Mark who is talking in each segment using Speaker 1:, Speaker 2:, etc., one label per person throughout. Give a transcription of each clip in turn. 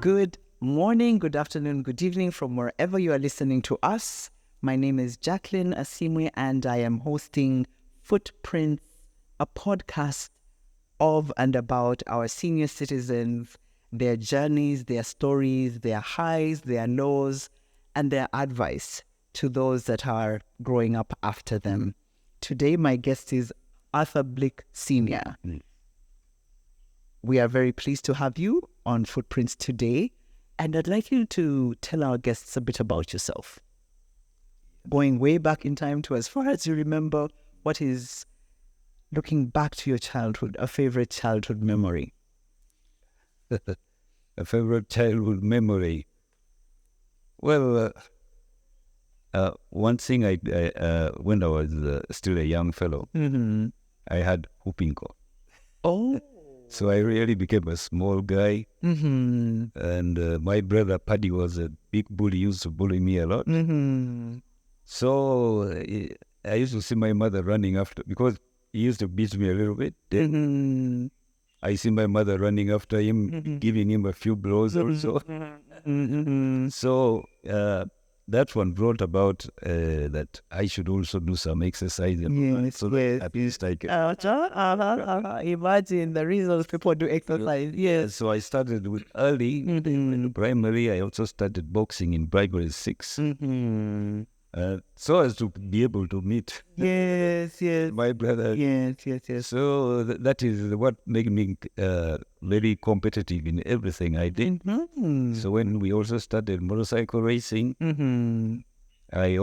Speaker 1: Good morning, good afternoon, good evening from wherever you are listening to us. My name is Jacqueline Asimwe and I am hosting Footprints, a podcast of and about our senior citizens, their journeys, their stories, their highs, their lows, and their advice to those that are growing up after them. Today, my guest is Arthur Blick Sr. We are very pleased to have you on Footprints today, and I'd like you to tell our guests a bit about yourself. Going way back in time to as far as you remember, what is, looking back to your childhood, a favorite childhood memory?
Speaker 2: A favorite childhood memory. Well, one thing when I was still a young fellow, I had whooping cough.
Speaker 1: Oh.
Speaker 2: So I really became a small guy. And my brother Paddy was a big bully, used to bully me a lot. So I used to see my mother running after, because he used to beat me a little bit. Then I see my mother running after him, giving him a few blows also. So that one brought about that I should also do some exercise. So that at least I can.
Speaker 1: Imagine the reasons people do exercise. Yes.
Speaker 2: So I started with early in primary. I also started boxing in primary 6. So as to be able to meet my brother.
Speaker 1: Yes.
Speaker 2: So that is what made me very competitive in everything I did. So when we also started motorcycle racing, then I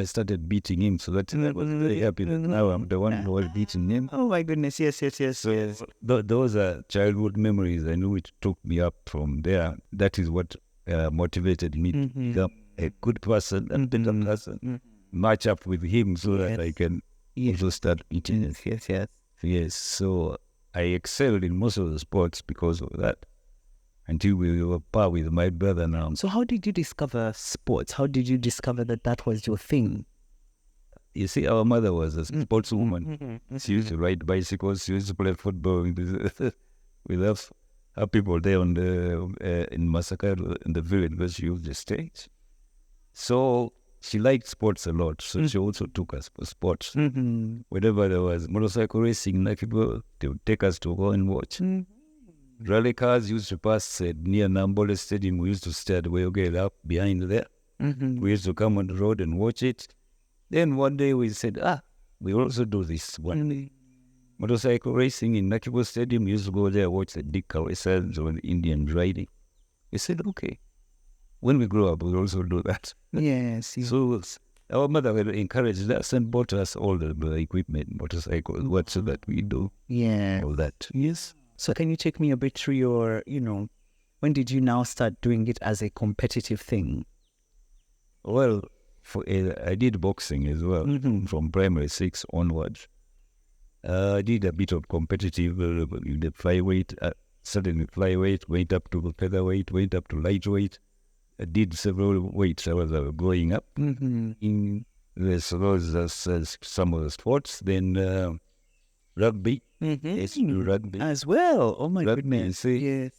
Speaker 2: started beating him. So that I was very happy that now I'm the one who was beating him.
Speaker 1: Oh my goodness, yes.
Speaker 2: So those are childhood memories. I know it took me up from there. That is what motivated me to become a good person and better person. Match up with him so that I can also start eating. Yes. So I excelled in most of the sports because of that, until we were par with my brother now.
Speaker 1: So how did you discover sports? How did you discover that was your thing?
Speaker 2: You see, our mother was a sportswoman. She used to ride bicycles. She used to play football with us. Our people there in Masaka, in the village where she used to stay. So she liked sports a lot. So she also took us for sports. Whenever there was motorcycle racing, like people, they would take us to go and watch. Rally cars used to pass near Nambole Stadium. We used to stay at Wayogate up behind there. We used to come on the road and watch it. Then one day we said, we also do this one. Motorcycle racing in Nakibo Stadium. We used to go there, watch the big carousels or the Indian riding. We said, okay, when we grow up, we'll also do that.
Speaker 1: Yes.
Speaker 2: So our mother will encourage us and bought us all the equipment, motorcycles, what so that we do all that. Yes.
Speaker 1: So can you take me a bit through your, when did you now start doing it as a competitive thing?
Speaker 2: Well, I did boxing as well from primary 6 onwards. I did a bit of competitive in the flyweight, started with flyweight, went up to featherweight, went up to lightweight. I did several weights as I was growing up. In some of the sports. Then rugby. Yes, rugby.
Speaker 1: As well. Oh my goodness.
Speaker 2: See,
Speaker 1: yes.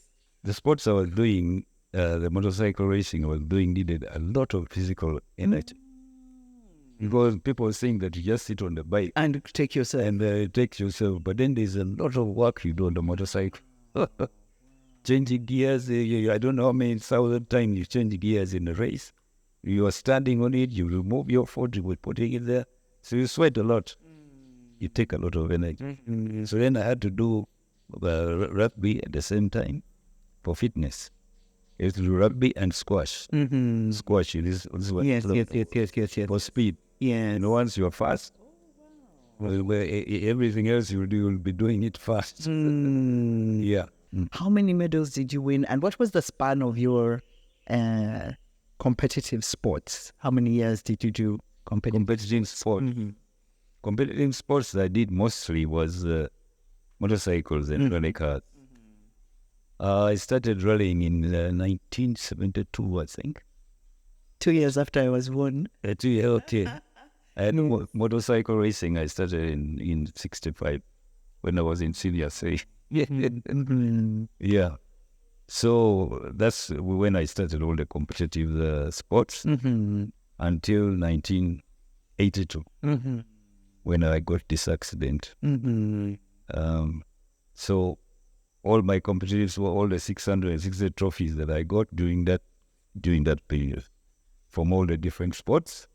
Speaker 2: The sports I was doing, the motorcycle racing I was doing, needed a lot of physical energy. Because people are saying that you just sit on the bike
Speaker 1: and take yourself.
Speaker 2: But then there's a lot of work you do on the motorcycle. Changing gears, I don't know how many thousand times you change gears in a race. You are standing on it, you remove your foot, you will put it in there. So you sweat a lot. You take a lot of energy. So then I had to do rugby at the same time for fitness. I used to do rugby and squash. Squash, this one.
Speaker 1: Yes.
Speaker 2: For speed.
Speaker 1: Yes.
Speaker 2: Once you are fast, everything else you do, you'll be doing it fast. Yeah.
Speaker 1: How many medals did you win? And what was the span of your competitive sports? How many years did you do
Speaker 2: competitive sports? Competitive sports I did mostly was motorcycles and rally cars. I started rallying in 1972, I think.
Speaker 1: 2 years after I was born.
Speaker 2: 2 years, okay. And motorcycle racing I started in 65 when I was in senior C. Yeah. So that's when I started all the competitive sports until 1982 when I got this accident. So all my competitives were all the 660 trophies that I got during that period from all the different sports.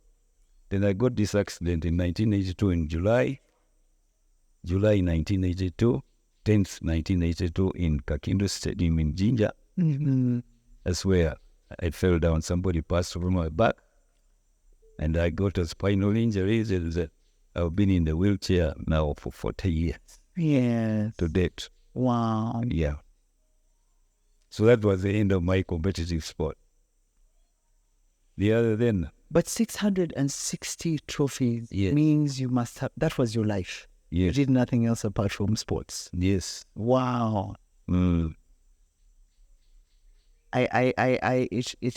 Speaker 2: Then I got this accident in 1982 in July 1982, 10th 1982 in Kakindo Stadium in Jinja. That's where I fell down. Somebody passed over my back and I got a spinal injury. I've been in the wheelchair now for 40 years.
Speaker 1: Yes.
Speaker 2: To date.
Speaker 1: Wow.
Speaker 2: Yeah. So that was the end of my competitive sport. The other then.
Speaker 1: But 660 trophies means you must have, that was your life.
Speaker 2: Yes.
Speaker 1: You did nothing else apart from sports.
Speaker 2: Yes.
Speaker 1: Wow. It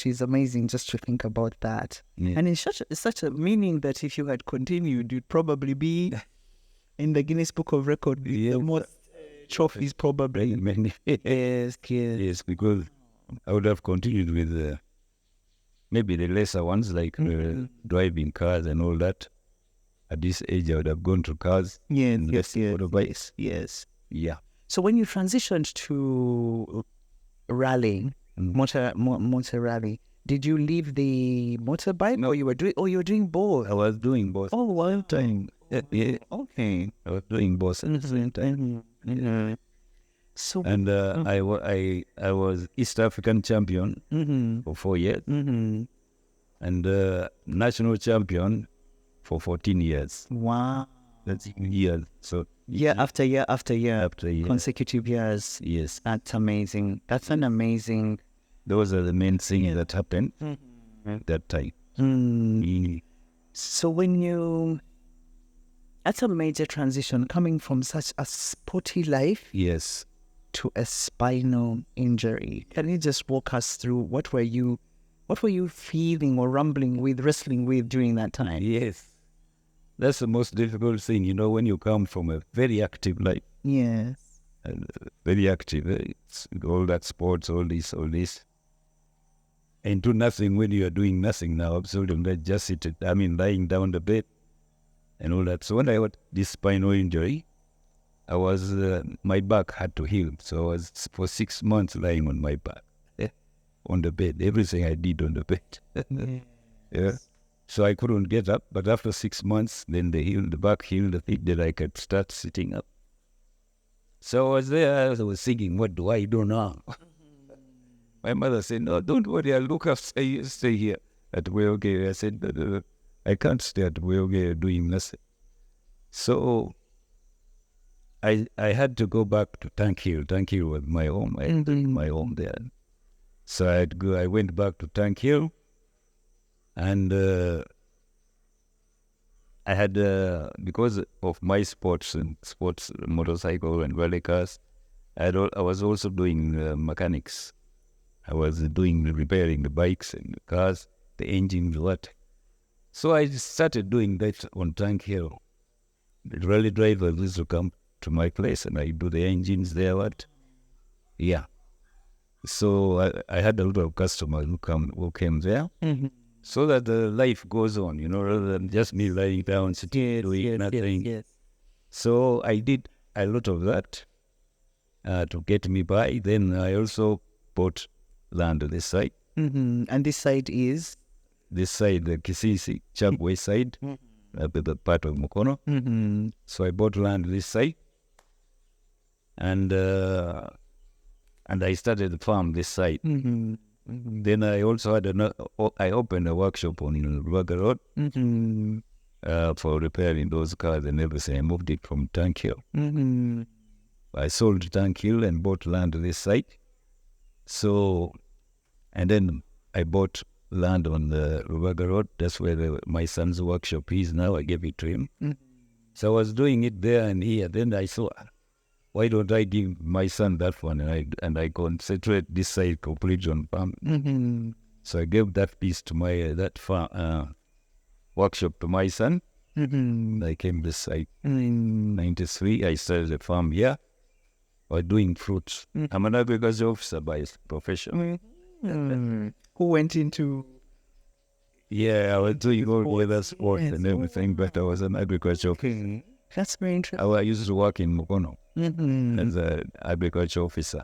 Speaker 1: is amazing just to think about that.
Speaker 2: Yeah.
Speaker 1: And it's such a meaning that if you had continued, you'd probably be in the Guinness Book of Records with the most trophies probably. Yes,
Speaker 2: yes, because I would have continued with maybe the lesser ones like driving cars and all that. At this age, I would have gone to cars.
Speaker 1: Yes.
Speaker 2: Yeah.
Speaker 1: So when you transitioned to rallying, motor rally, did you leave the motorbike?
Speaker 2: No.
Speaker 1: Or you were doing both?
Speaker 2: I was doing both.
Speaker 1: Oh, well done.
Speaker 2: Yeah.
Speaker 1: Okay.
Speaker 2: I was doing both at the same time.
Speaker 1: So
Speaker 2: And I was East African champion for 4 years and national champion for 14 years.
Speaker 1: wow.
Speaker 2: That's years. So
Speaker 1: Year after year after year.
Speaker 2: after year.
Speaker 1: Consecutive years.
Speaker 2: Yes.
Speaker 1: That's amazing. That's an amazing.
Speaker 2: Those are the main things that happened at that time.
Speaker 1: So that's a major transition coming from such a sporty life
Speaker 2: Yes.
Speaker 1: to a spinal injury. Can you just walk us through what were you feeling or wrestling with during that time?
Speaker 2: Yes. That's the most difficult thing, when you come from a very active life.
Speaker 1: Yes.
Speaker 2: Very active. It's all that sports, all this. And do nothing when you are doing nothing now. Absolutely. Just lying down the bed and all that. So when I got this spinal injury, I was, my back had to heal. So I was for 6 months lying on my back, on the bed. Everything I did on the bed. Yeah. So I couldn't get up. But after 6 months, then the back healed. I think that I could start sitting up. So I was there. I was thinking, what do I do now? My mother said, no, don't worry. I'll look after you. Stay here at Wheelgate. I said, I can't stay at Wheelgate doing nothing. So I had to go back to Tank Hill. Tank Hill was my home. I had my home there. So I went back to Tank Hill. And I had, because of my sports motorcycle and rally cars, I was also doing mechanics. I was repairing the bikes and the cars, the engines, what. So I started doing that on Tank Hill. The rally drivers used to come to my place and I do the engines there, what. Yeah. So I had a lot of customers who came there. So that the life goes on, rather than just me lying down, sitting, doing nothing.
Speaker 1: Yes.
Speaker 2: So I did a lot of that to get me by. Then I also bought land on this side.
Speaker 1: And this side is?
Speaker 2: This side, the Kisisi, Chagwe side, the part of Mukono. So I bought land on this side. And I started the farm this side. Then I also I opened a workshop on Ruaga Road for repairing those cars and everything. I moved it from Tank Hill. I sold Tank Hill and bought land on this site. So, and then I bought land on the Ruaga Road. That's where my son's workshop is now. I gave it to him. So I was doing it there and here. Then I saw, why don't I give my son that one and I concentrate this side completely on farming. So I gave that piece to that farm workshop to my son. I came this side. In 93, I started a farm here or doing fruits. I'm an agriculture officer by profession.
Speaker 1: Who went into...
Speaker 2: Yeah, I was doing all weather sports and everything, but I was an agriculture officer.
Speaker 1: That's very interesting.
Speaker 2: I used to work in Mukono as an agriculture officer.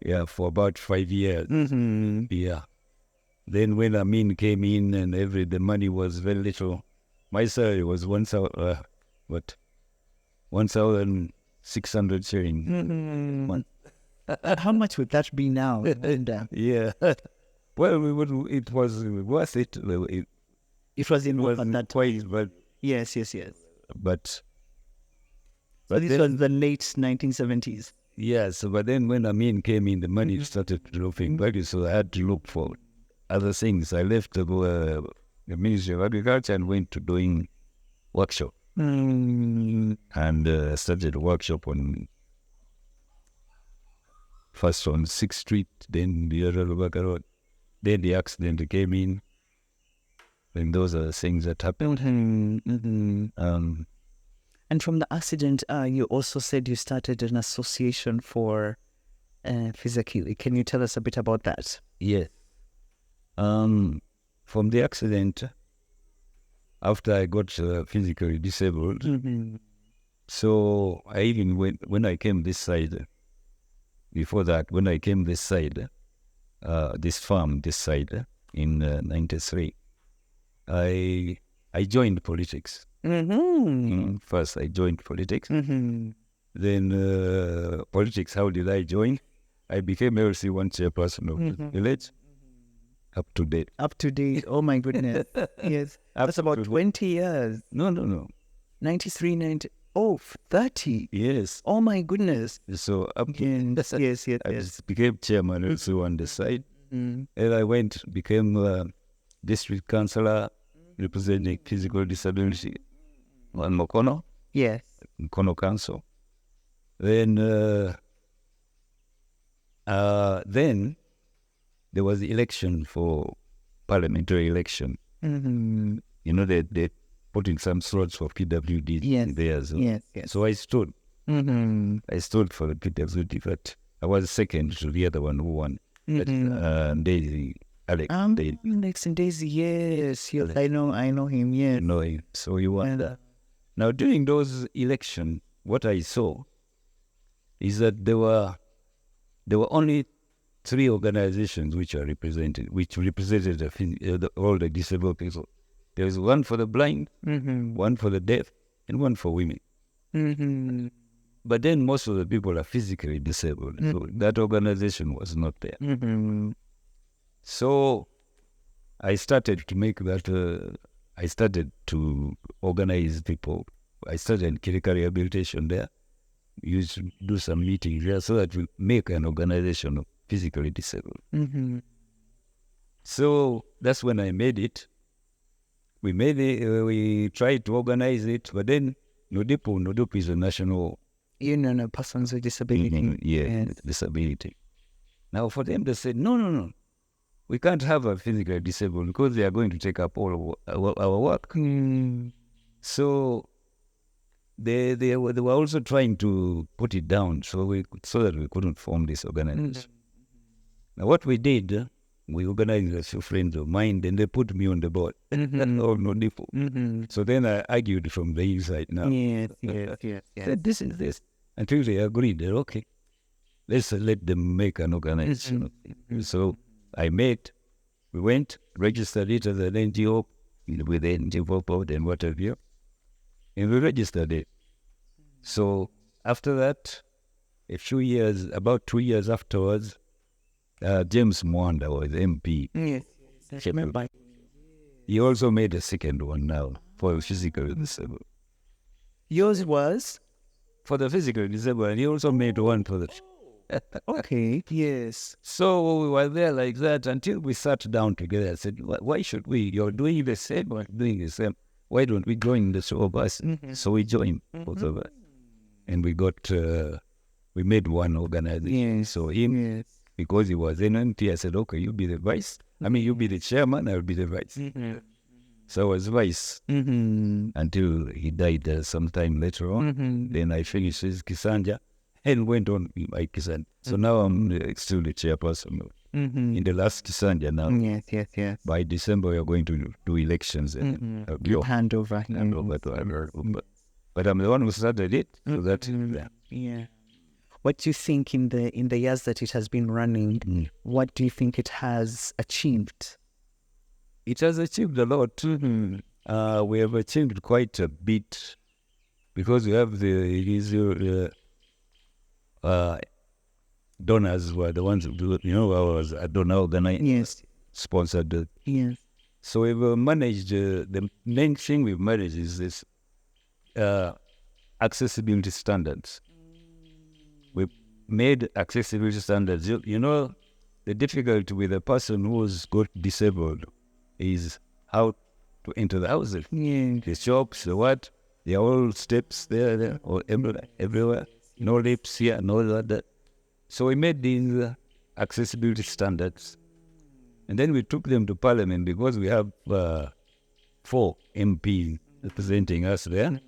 Speaker 2: Yeah, for about 5 years. Yeah. Then when Amin came in and the money was very little, my salary was 1,600 shillings.
Speaker 1: How much would that be now?
Speaker 2: Yeah. Well, it was worth it.
Speaker 1: It was in
Speaker 2: was
Speaker 1: that
Speaker 2: quite, but
Speaker 1: yes.
Speaker 2: but
Speaker 1: So this was the late 1970s.
Speaker 2: yes. But then when Amin came in, the money started dropping value, so I had to look for other things. I left the Ministry of Agriculture and went to doing workshop, and started a workshop first on 6th Street, then the other Rebecca Road. Then the accident came in, and those are the things that happened.
Speaker 1: And from the accident, you also said you started an association for physically. Can you tell us a bit about that?
Speaker 2: Yes. From the accident, after I got physically disabled, so I even when I came this side, before that, when I came this side, this side in 93, I joined politics. First, I joined politics. Then politics, how did I join? I became LC1 chairperson of the village. Up to date.
Speaker 1: Oh my goodness. Yes. That's about 20 years.
Speaker 2: No.
Speaker 1: 93, 90. Oh, 30.
Speaker 2: Yes.
Speaker 1: Oh my goodness.
Speaker 2: So up to
Speaker 1: Yes.
Speaker 2: I just became chairman also on the side. And I became district councillor representing physical disability on Mukono.
Speaker 1: Yes.
Speaker 2: Mukono Council. Then there was the election for parliamentary election. You know, they put in some slots for PWD there. So.
Speaker 1: Yes.
Speaker 2: So I stood. I stood for the PWD, but I was second to the other one who won. Daisy, Alex.
Speaker 1: Alex and Daisy, yes. I know him, yes.
Speaker 2: You know him. So he won. Now, during those elections, what I saw is that there were only 3 organizations which represented all the disabled people. There was one for the blind, one for the deaf, and one for women. But then most of the people are physically disabled, so that organization was not there. So I started to make that. I started to organize people. I started Kirika Rehabilitation there. We used to do some meetings there so that we make an organization of physically disabled. So that's when I made it. We made it. We tried to organize it, but then NODIPO is a national
Speaker 1: Union of Persons with Disability.
Speaker 2: Yes. Disability. Now for them, they said, no. We can't have a physically disabled because they are going to take up all of our work. So they were also trying to put it down so that we couldn't form this organization. Now what we did, we organized a few friends of mine, then they put me on the board. So then I argued from the inside now.
Speaker 1: Yes.
Speaker 2: Said, this is this. Until they agreed, they're okay. Let's let them make an organization. So we went, registered it as an NGO with the NGO board and what have you. And we registered it. So after that, about 2 years afterwards, James Mwanda was MP.
Speaker 1: Yes. I remember.
Speaker 2: He also made a second one now for physically disabled.
Speaker 1: Yours was?
Speaker 2: For the physically disabled, and he also made one for the...
Speaker 1: Okay, yes.
Speaker 2: So we were there like that until we sat down together and said, why should we? You're doing the same, we're doing the same. Why don't we join the two of us? So we joined both of us. And we made one organization.
Speaker 1: Yes.
Speaker 2: So him, because he was an MP, I said, okay, you be the vice. You be the chairman, I'll be the vice. So I was vice until he died sometime later on. Then I finished his Kisanja. and went on in my Kisan. So now I'm still the chairperson. In the last Sunday now.
Speaker 1: Yes.
Speaker 2: By December, we are going to do elections and
Speaker 1: Hand over.
Speaker 2: But I'm the one who started it. So that
Speaker 1: Yeah. What do you think in the years that it has been running? What do you think it has achieved?
Speaker 2: It has achieved a lot. We have achieved quite a bit because we have the donors were the ones who do it. I was a donor organized, sponsored it.
Speaker 1: Yes.
Speaker 2: So we've managed, the main thing we've managed is this accessibility standards. We've made accessibility standards. The difficulty with a person who's got disabled is how to enter the houses. The shops, the what, they're all steps there or everywhere. No lips here, no that. So we made these accessibility standards. And then we took them to Parliament because we have 4 MPs representing us there.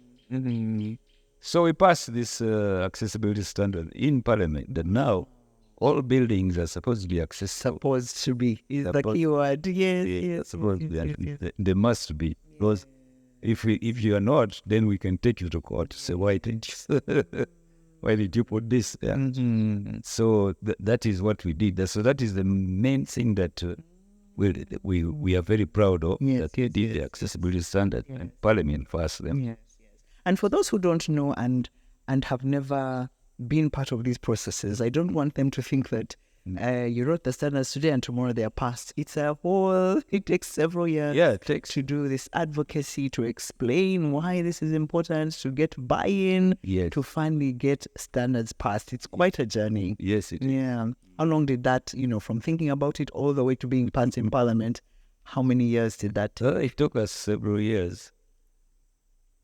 Speaker 2: So we passed this accessibility standard in Parliament that now all buildings are supposed to be accessible.
Speaker 1: Supposed to be is the key word. Yes.
Speaker 2: Supposed to be. They must be. Because if you are not, then we can take you to court. Say, why did you put this there? So that is what we did. So that is the main thing that we are very proud of. That we did the accessibility standard and Parliament passed them.
Speaker 1: Yes. And for those who don't know and have never been part of these processes, I don't want them to think that you wrote the standards today and tomorrow they are passed. It takes several years to do this advocacy, to explain why this is important, to get buy-in, to finally get standards passed. It's quite a journey.
Speaker 2: Yes, it is.
Speaker 1: Yeah. How long did that, from thinking about it all the way to being passed in Parliament, how many years did that take?
Speaker 2: It took us several years.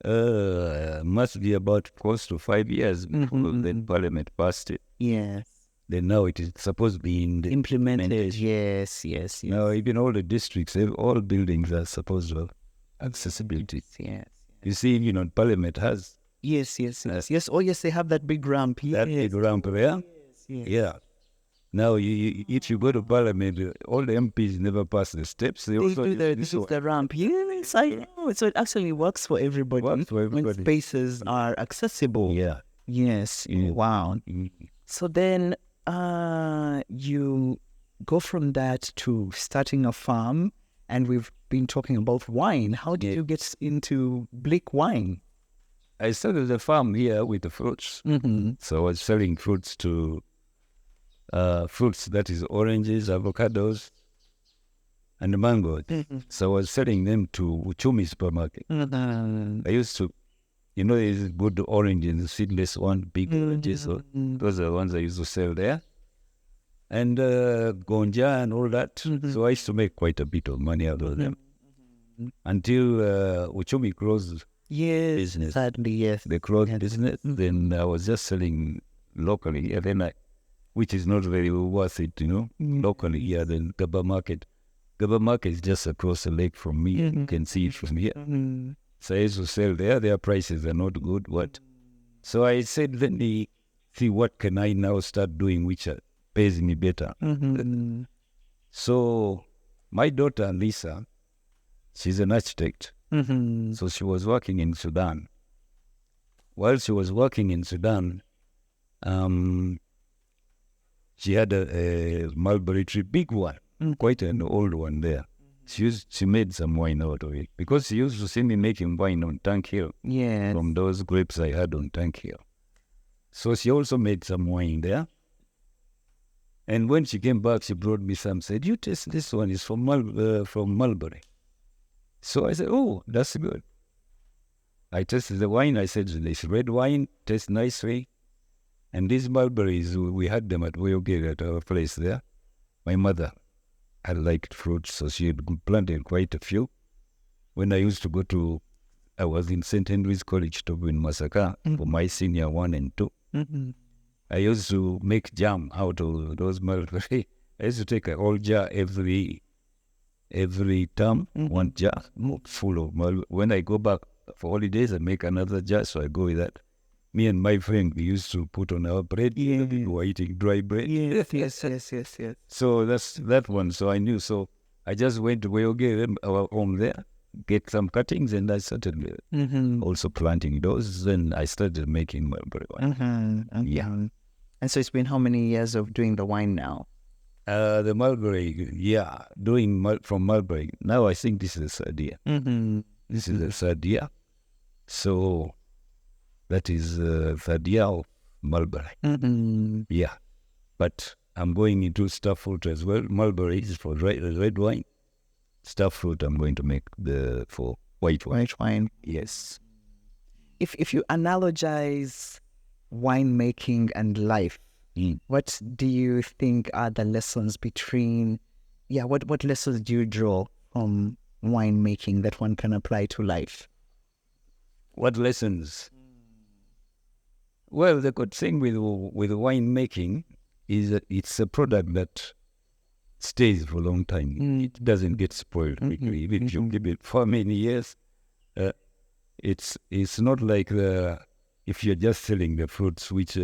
Speaker 2: Must be about close to 5 years before then Parliament passed it.
Speaker 1: Yes.
Speaker 2: Then now it is supposed to be
Speaker 1: implemented. Yes.
Speaker 2: Now even all the districts, all buildings are supposed to have accessibility.
Speaker 1: Yes.
Speaker 2: You see, Parliament has.
Speaker 1: Yes. Oh, yes, they have that big ramp. Yes.
Speaker 2: That big ramp there.
Speaker 1: Yes.
Speaker 2: Yeah. Now, if you go to Parliament, all the MPs never pass the steps. They also
Speaker 1: do the ramp. Yes, I know. So it actually works for everybody. When spaces are accessible.
Speaker 2: Yeah.
Speaker 1: Yes.
Speaker 2: Yeah.
Speaker 1: Wow. So then you go from that to starting a farm, and we've been talking about wine. How did you get into Blick Wine?
Speaker 2: I started a farm here with the fruits. So I was selling fruits to fruits, that is oranges, avocados, and mangoes. So I was selling them to Uchumi supermarket. I used to, there's good oranges, seedless one, big oranges. So those are the ones I used to sell there. And gonja and all that. So I used to make quite a bit of money out of them. Until Uchumi closed business.
Speaker 1: Sadly, yes.
Speaker 2: They closed business. Then I was just selling locally. And then which is not very worth it, locally here. Then Gaba Market is just across the lake from me. You can see it from here. So I used to sell there. Their prices are not good. So I said, let me see what can I now start doing which pays me better. So my daughter, Lisa, she's an architect. So she was working in Sudan. While she was working in Sudan, she had a mulberry tree, big one, quite an old one there. She made some wine out of it because she used to see me making wine on Tank Hill from those grapes I had on Tank Hill. So she also made some wine there. And when she came back, she brought me some, said, you taste this one, it's from mulberry. So I said, oh, that's good. I tasted the wine. I said, this red wine tastes nicely. And these mulberries, we had them at Woyogig at our place there. My mother had liked fruits, so she had planted quite a few. When I used to go I was in St. Henry's College to in Masaka for my senior 1 and 2. I used to make jam out of those mulberry. I used to take a whole jar every term, one jar full of mulberry. When I go back for holidays, I make another jar, so I go with that. me and my friend, we used to put on our bread.
Speaker 1: Yeah.
Speaker 2: We were eating dry bread.
Speaker 1: Yes.
Speaker 2: So that's that one. So I knew. So I just went to Weoge, our home there, get some cuttings, and I started also planting those. Then I started making mulberry wine. Yeah.
Speaker 1: And so it's been how many years of doing the wine now?
Speaker 2: The mulberry, doing from mulberry. Now I think this is the third year. This is the third year. So that is the third year of mulberry. Yeah. But I'm going into star fruit as well. Mulberry is for red wine. Star fruit I'm going to make for white wine.
Speaker 1: White wine.
Speaker 2: Yes.
Speaker 1: If you analogize winemaking and life, what do you think are the lessons between, what lessons do you draw from winemaking that one can apply to life?
Speaker 2: What lessons? Well, the good thing with winemaking is that it's a product that stays for a long time. It doesn't get spoiled quickly. Even if you keep it for many years, it's not like if you're just selling the fruits which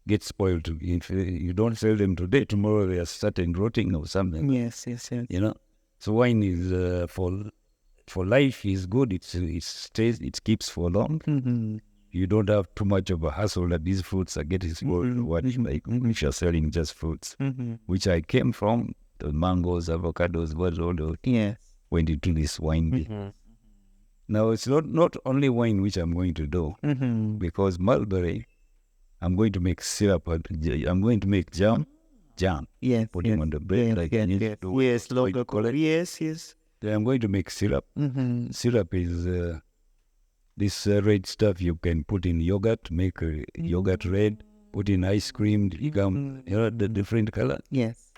Speaker 2: get spoiled. If you don't sell them today, tomorrow they are starting rotting or something.
Speaker 1: Yes.
Speaker 2: You know, so wine is for life is good. It stays. It keeps for long. You don't have too much of a hassle that these fruits are getting spoiled. What like if you're selling just fruits, which I came from, the mangoes, avocados, what all those went into this wine business. Now it's not only wine which I'm going to do, because mulberry, I'm going to make syrup. I'm going to make jam. Putting on the bread local color.
Speaker 1: Yes.
Speaker 2: Then I'm going to make syrup. Syrup is this red stuff you can put in yogurt, make yogurt red, put in ice cream, become the different color.
Speaker 1: Yes.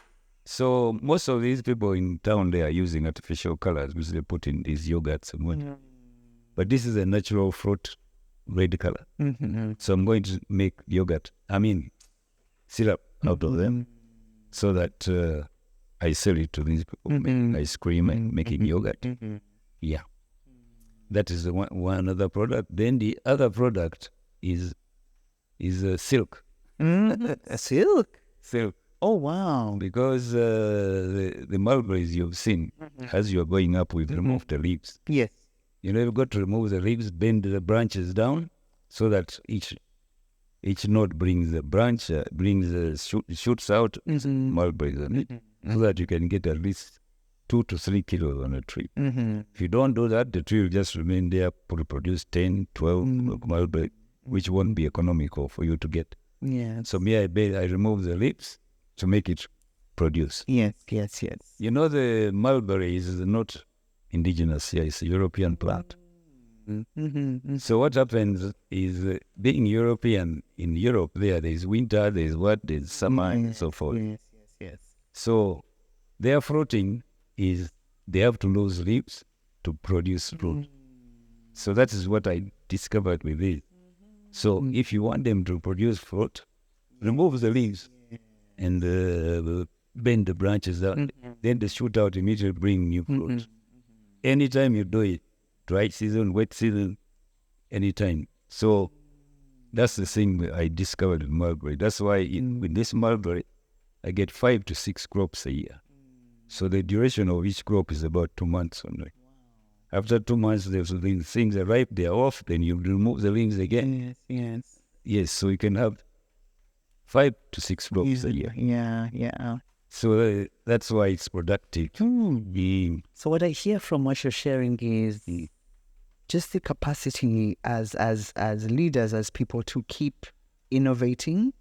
Speaker 2: So most of these people in town, they are using artificial colors which they put in these yogurts and what. But this is a natural fruit red color. So I'm going to make syrup out of them, so that I sell it to these people, making ice cream and making yogurt. Yeah. That is the one other product. Then the other product is silk.
Speaker 1: Silk?
Speaker 2: Silk.
Speaker 1: Oh, wow.
Speaker 2: Because the mulberries you've seen, as you're going up, we've removed the leaves.
Speaker 1: Yes.
Speaker 2: You've got to remove the leaves, bend the branches down, so that each node brings the branch, shoots out mulberries on it, so that you can get at least 2 to 3 kilos on a tree. If you don't do that, the tree will just remain there to produce 10, 12 mulberry, which won't be economical for you to get.
Speaker 1: Yeah.
Speaker 2: So I remove the leaves to make it produce.
Speaker 1: Yes.
Speaker 2: You know, the mulberry is not indigenous here. It's a European plant. So what happens is, being European, in Europe there's winter, there's summer, and so forth.
Speaker 1: Yes.
Speaker 2: So their fruiting is they have to lose leaves to produce fruit. So that is what I discovered with it. So if you want them to produce fruit, remove the leaves and bend the branches down. Then they shoot out immediately, bring new fruit. Anytime you do it, dry season, wet season, anytime. So that's the thing I discovered with mulberry. That's why with this mulberry, I get 5 to 6 crops a year. So the duration of each crop is about 2 months only. After 2 months, the things are ripe, they are off, then you remove the leaves again. Yes, so you can have 5 to 6 crops a year.
Speaker 1: Yeah.
Speaker 2: So that's why it's productive.
Speaker 1: So what I hear from what you're sharing is just the capacity as leaders, as people, to keep innovating,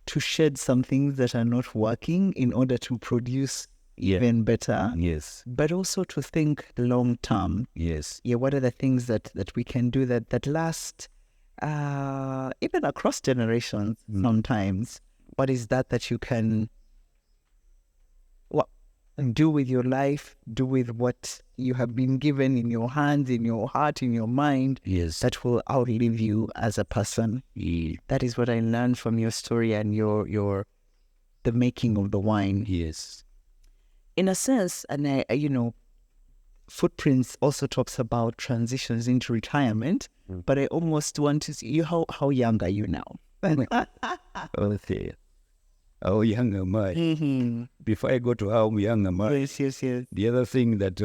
Speaker 1: to shed some things that are not working in order to produce even better.
Speaker 2: Yes.
Speaker 1: But also to think long term.
Speaker 2: Yes.
Speaker 1: Yeah, what are the things that we can do that last even across generations sometimes? What is that you can do with your life, do with what you have been given in your hands, in your heart, in your mind, that will outlive you as a person? That is what I learned from your story and the making of the wine.
Speaker 2: Yes.
Speaker 1: In a sense, and Footprints also talks about transitions into retirement, but I almost want to see you. How young are you now?
Speaker 2: Okay. How young am I? Before I go to how young am I,
Speaker 1: Yes.
Speaker 2: the other thing that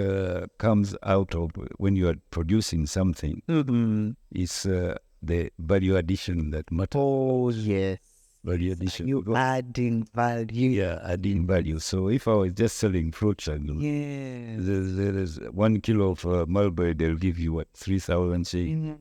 Speaker 2: comes out of when you are producing something is the value addition that matters.
Speaker 1: Oh, yes.
Speaker 2: Value addition.
Speaker 1: You adding value.
Speaker 2: Yeah, adding value. So if I was just selling fruits, and
Speaker 1: Yes.
Speaker 2: there is 1 kilo of mulberry, they'll give you what, 3,000 shillings.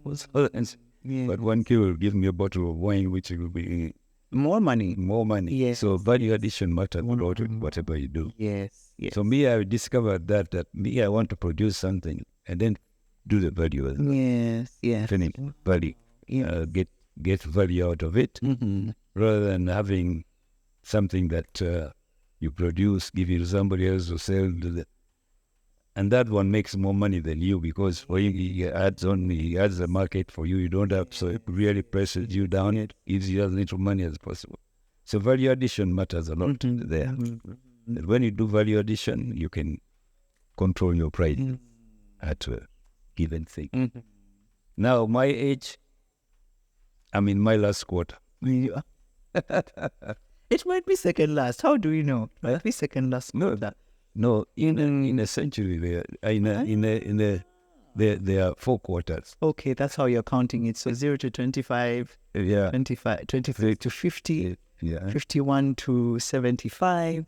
Speaker 1: Yes.
Speaker 2: But 1 kilo will give me a bottle of wine, which will be
Speaker 1: More money.
Speaker 2: more money.
Speaker 1: Yes.
Speaker 2: So value addition matters a lot in whatever you do.
Speaker 1: Yes.
Speaker 2: So me, I discovered that I want to produce something and then do the value.
Speaker 1: Yes.
Speaker 2: Finish value.
Speaker 1: Yes.
Speaker 2: Get value out of it, rather than having something that you produce, give it to somebody else to sell. And that one makes more money than you, because for you, he adds the market for you. You don't have, so it really presses you down. It gives you as little money as possible. So value addition matters a lot there. And when you do value addition, you can control your price at a given thing. Now, my age, I'm in my last quarter.
Speaker 1: It might be second last. How do you know? It might be second last.
Speaker 2: No, in a century, there are 4 quarters.
Speaker 1: Okay, that's how you're counting it. So 0 to 25,
Speaker 2: Yeah.
Speaker 1: 23 to 50,
Speaker 2: Yeah.
Speaker 1: 51 to 75.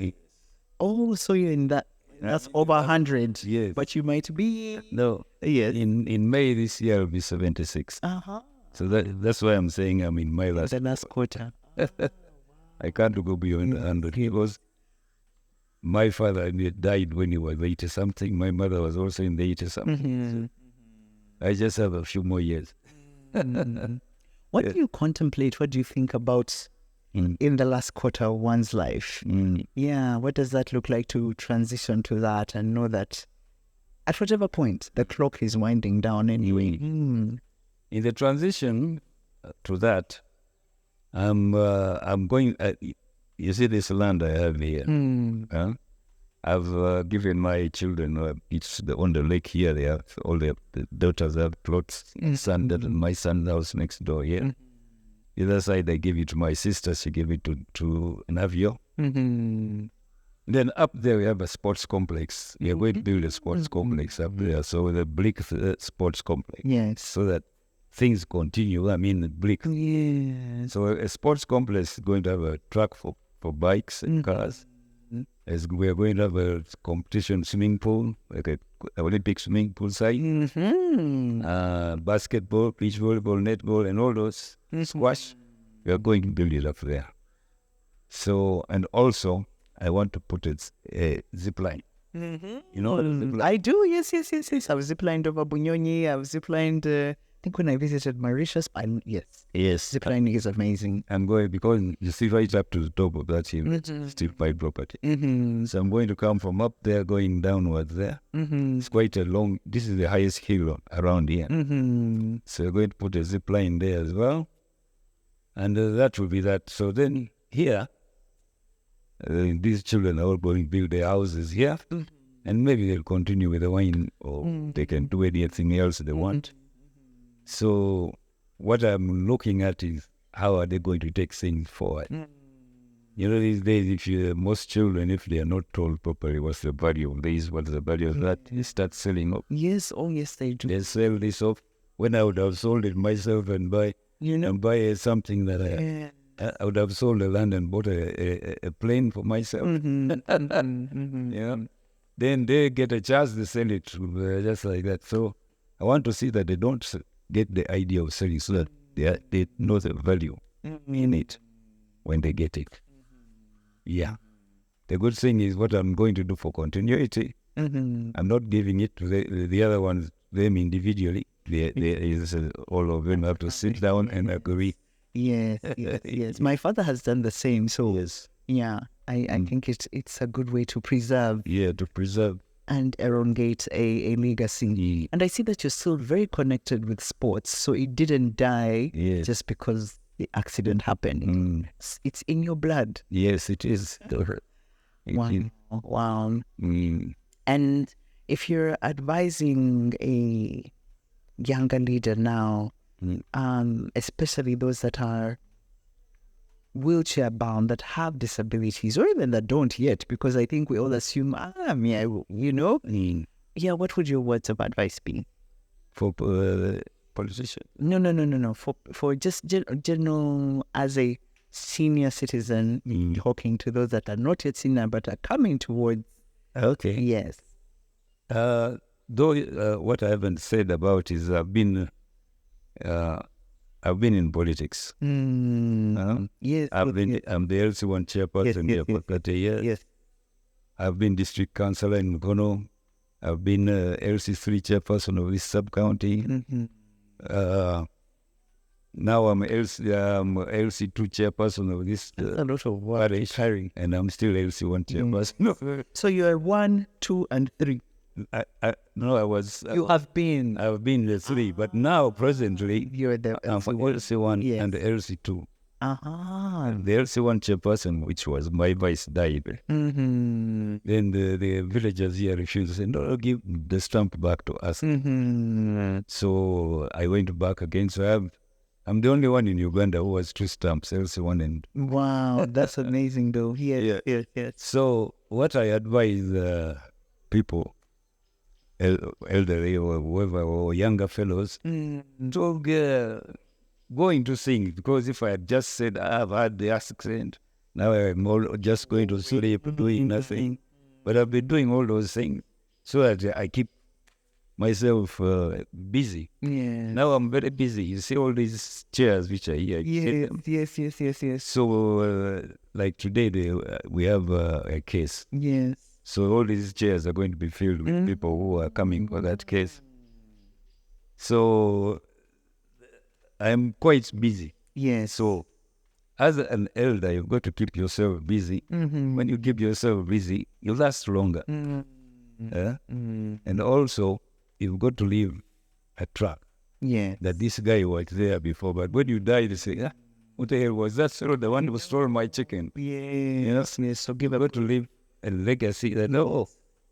Speaker 1: Oh, so you're in that. That's over 100.
Speaker 2: Yes.
Speaker 1: But you might be.
Speaker 2: No.
Speaker 1: Yes.
Speaker 2: In May this year, I'll be 76. So that's why I'm saying I'm in my last.
Speaker 1: The last quarter.
Speaker 2: I can't go beyond 100, because my father died when he was 80 something. My mother was also in the 80 something. So I just have a few more years.
Speaker 1: What do you contemplate? What do you think about in the last quarter of one's life? Yeah, what does that look like to transition to that and know that at whatever point the clock is winding down anyway?
Speaker 2: In the transition to that, I'm going. You see this land I have here. I've given my children each on the lake here. They have all the daughters have plots. Son, my son's house next door here. The other side, I gave it to my sister. She gave it to Navio. Then up there, we have a sports complex. We are going to build a sports complex up there. So the Blick sports complex.
Speaker 1: Yes.
Speaker 2: So that things continue. I mean, Blick.
Speaker 1: Yes.
Speaker 2: So a sports complex is going to have a track for bikes and cars. As we are going to have a competition swimming pool, like a Olympic swimming pool site. Basketball, beach volleyball, netball, and all those squash. We are going to build it up there. So, and also, I want to put a zip line. You know, zip line?
Speaker 1: I do. Yes. I've ziplined over Bunyonyi. I've ziplined. I think when I visited Mauritius, yes, ziplining is amazing.
Speaker 2: I'm going, because you see right up to the top of that hill, still my property. So I'm going to come from up there, going downwards there. It's quite a long. This is the highest hill around here. So we're going to put a zip line there as well, and that will be that. So then here, these children are all going to build their houses here, and maybe they'll continue with the wine, or they can do anything else they want. So what I'm looking at is how are they going to take things forward. You know, these days, most children, if they are not told properly what's the value of this, what's the value of that, they start selling up.
Speaker 1: Yes, they do.
Speaker 2: They sell this off. When I would have sold it myself and buy something that I would have sold the land and bought a plane for myself. Yeah. Then they get a chance to sell it just like that. So I want to see that they don't get the idea of selling, so that they know the value in it when they get it. Yeah. The good thing is what I'm going to do for continuity. I'm not giving it to the other ones, them individually. All of them have to sit down and agree.
Speaker 1: Yes. My father has done the same. So yeah, I think it's a good way to preserve.
Speaker 2: Yeah, to preserve.
Speaker 1: And elongate a legacy. And I see that you're still very connected with sports. So it didn't die just because the accident happened. It's in your blood.
Speaker 2: Yes, it is.
Speaker 1: Wow. And if you're advising a younger leader now, especially those that are wheelchair bound, that have disabilities, or even that don't yet, because I think we all assume, yeah, what would your words of advice be?
Speaker 2: For politicians?
Speaker 1: No. For just general, as a senior citizen, talking to those that are not yet senior but are coming towards.
Speaker 2: Okay.
Speaker 1: Yes.
Speaker 2: Though what I haven't said about is I've been in politics.
Speaker 1: Yes.
Speaker 2: I'm the LC1 chairperson for 30 years.
Speaker 1: Yes.
Speaker 2: I've been district councillor in Mukono. I've been LC3 chairperson of this sub-county. Now I'm LC2 chairperson of this
Speaker 1: a lot of work
Speaker 2: parish, and I'm still LC1 chairperson.
Speaker 1: So you are 1, 2, and 3.
Speaker 2: No, I was.
Speaker 1: You have been.
Speaker 2: I've been the 3, but now presently
Speaker 1: You're the
Speaker 2: I'm for LC1 and the LC2. The LC1 chairperson, which was my vice, died. Then the villagers here refused to say, no, give the stamp back to us. So I went back again. So I'm the only one in Uganda who has 2 stamps, LC1 and...
Speaker 1: Wow, that's amazing though. Yes.
Speaker 2: So what I advise people, elderly or whoever, or younger fellows, to going to sing, because if I had just said I've had the accident, now I'm just going to sleep, doing nothing. But I've been doing all those things so that I keep myself busy.
Speaker 1: Yes.
Speaker 2: Now I'm very busy. You see all these chairs which are here.
Speaker 1: Yes.
Speaker 2: So like today we have a case.
Speaker 1: Yes.
Speaker 2: So all these chairs are going to be filled with people who are coming for that case. So I'm quite busy.
Speaker 1: Yes.
Speaker 2: So as an elder, you've got to keep yourself busy. When you keep yourself busy, you last longer. And also, you've got to leave a track.
Speaker 1: Yeah.
Speaker 2: That this guy was there before, but when you die, they say, what the hell was that? So the one who stole my chicken.
Speaker 1: Yes. So
Speaker 2: you've got to leave a legacy that,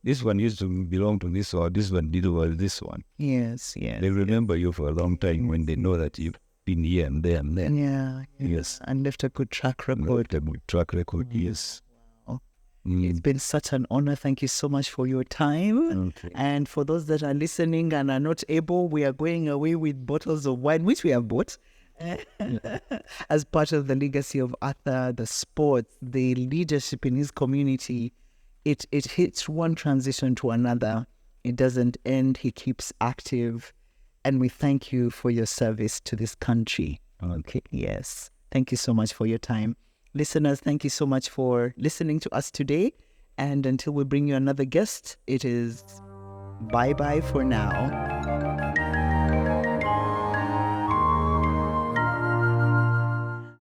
Speaker 2: this one used to belong to this, or this one did was this one.
Speaker 1: Yes.
Speaker 2: They remember you for a long time when they know that you've been here and there and there.
Speaker 1: Yeah.
Speaker 2: Yes.
Speaker 1: And left a good track record.
Speaker 2: Yes.
Speaker 1: Wow. It's been such an honor. Thank you so much for your time.
Speaker 2: Okay.
Speaker 1: And for those that are listening and are not able, we are going away with bottles of wine, which we have bought. As part of the legacy of Arthur, the sports, the leadership in his community, it hits one transition to another. It doesn't end. He keeps active. And we thank you for your service to this country.
Speaker 2: Okay.
Speaker 1: Yes. Thank you so much for your time. Listeners, thank you so much for listening to us today. And until we bring you another guest, it is bye-bye for now.